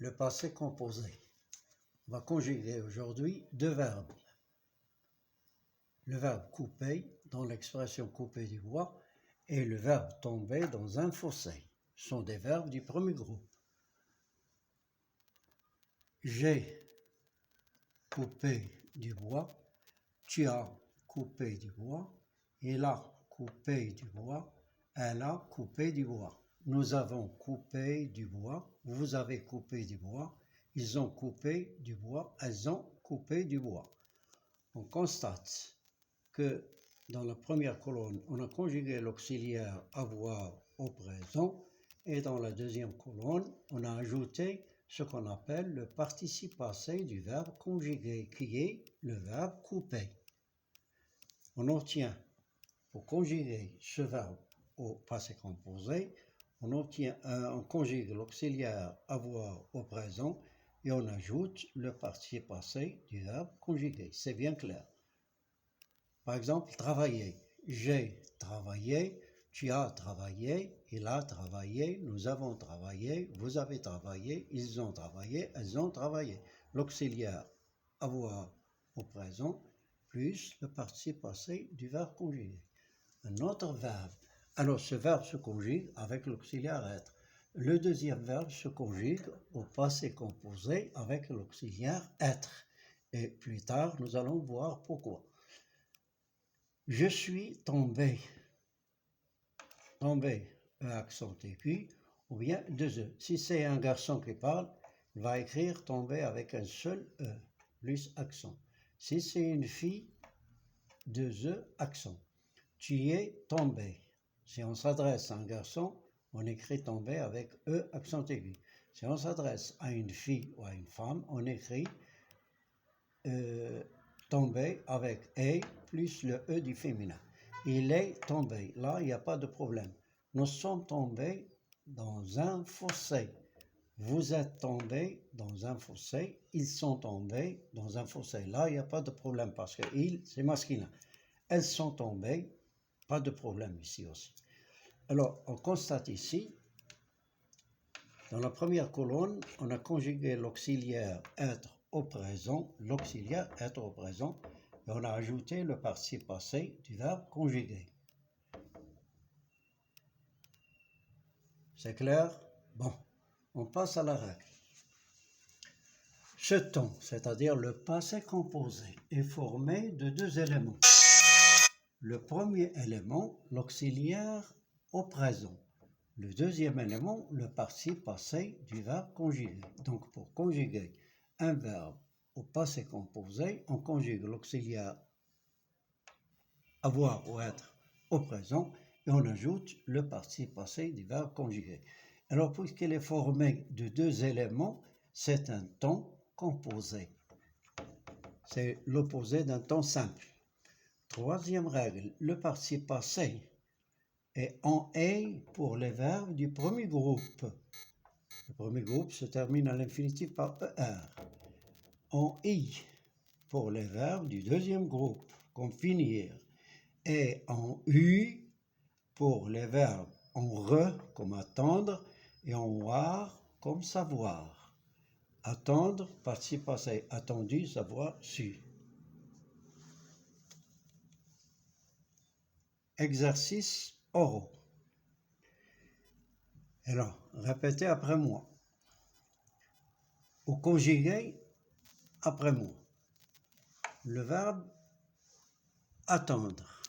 le passé composé. On va conjuguer aujourd'hui deux verbes. Le verbe couper dans l'expression couper du bois et le verbe tomber dans un fossé. Ce sont des verbes du premier groupe. J'ai coupé du bois, tu as coupé du bois, il a coupé du bois, elle a coupé du bois. Nous avons coupé du bois, vous avez coupé du bois, ils ont coupé du bois, elles ont coupé du bois. On constate que dans la première colonne, on a conjugué l'auxiliaire avoir au présent et dans la deuxième colonne, on a ajouté ce qu'on appelle le participe passé du verbe conjugué, qui est le verbe couper. On obtient, pour conjuguer ce verbe au passé composé, on conjugue l'auxiliaire avoir au présent et on ajoute le participe passé du verbe conjugué. C'est bien clair. Par exemple, travailler. J'ai travaillé, tu as travaillé, il a travaillé, nous avons travaillé, vous avez travaillé, ils ont travaillé, elles ont travaillé. L'auxiliaire avoir au présent plus le participe passé du verbe conjugué. Un autre verbe. Alors, ce verbe se conjugue avec l'auxiliaire être. Le deuxième verbe se conjugue au passé composé avec l'auxiliaire être. Et plus tard, nous allons voir pourquoi. Je suis tombé. Tombé, E accent aigu, ou bien deux E. Si c'est un garçon qui parle, il va écrire tomber avec un seul E, plus accent. Si c'est une fille, deux E, accent. Tu es tombé. Si on s'adresse à un garçon, on écrit tomber avec E, accent aigu. Si on s'adresse à une fille ou à une femme, on écrit tomber avec E plus le E du féminin. Il est tombé. Là, il n'y a pas de problème. Nous sommes tombés dans un fossé. Vous êtes tombés dans un fossé. Ils sont tombés dans un fossé. Là, il n'y a pas de problème parce que il, c'est masculin. Elles sont tombées. Pas de problème ici aussi. Alors, on constate ici, dans la première colonne, on a conjugué l'auxiliaire être au présent, l'auxiliaire être au présent, et on a ajouté le participe passé du verbe conjugué. C'est clair? Bon, on passe à la règle. Ce temps, c'est-à-dire le passé composé, est formé de deux éléments. Le premier élément, l'auxiliaire au présent. Le deuxième élément, le participe passé du verbe conjugué. Donc, pour conjuguer un verbe au passé composé, on conjugue l'auxiliaire avoir ou être au présent et on ajoute le participe passé du verbe conjugué. Alors, puisqu'il est formé de deux éléments, c'est un temps composé. C'est l'opposé d'un temps simple. Troisième règle, le participe passé est en « est » pour les verbes du premier groupe. Le premier groupe se termine à l'infinitif par « er ». En « i » pour les verbes du deuxième groupe, comme finir. Et en « u » pour les verbes en « re » comme attendre et en « war » comme savoir. Attendre, participe passé, attendu, savoir, su. Exercices oraux. Alors, répétez après moi. Ou conjuguez après moi. Le verbe attendre.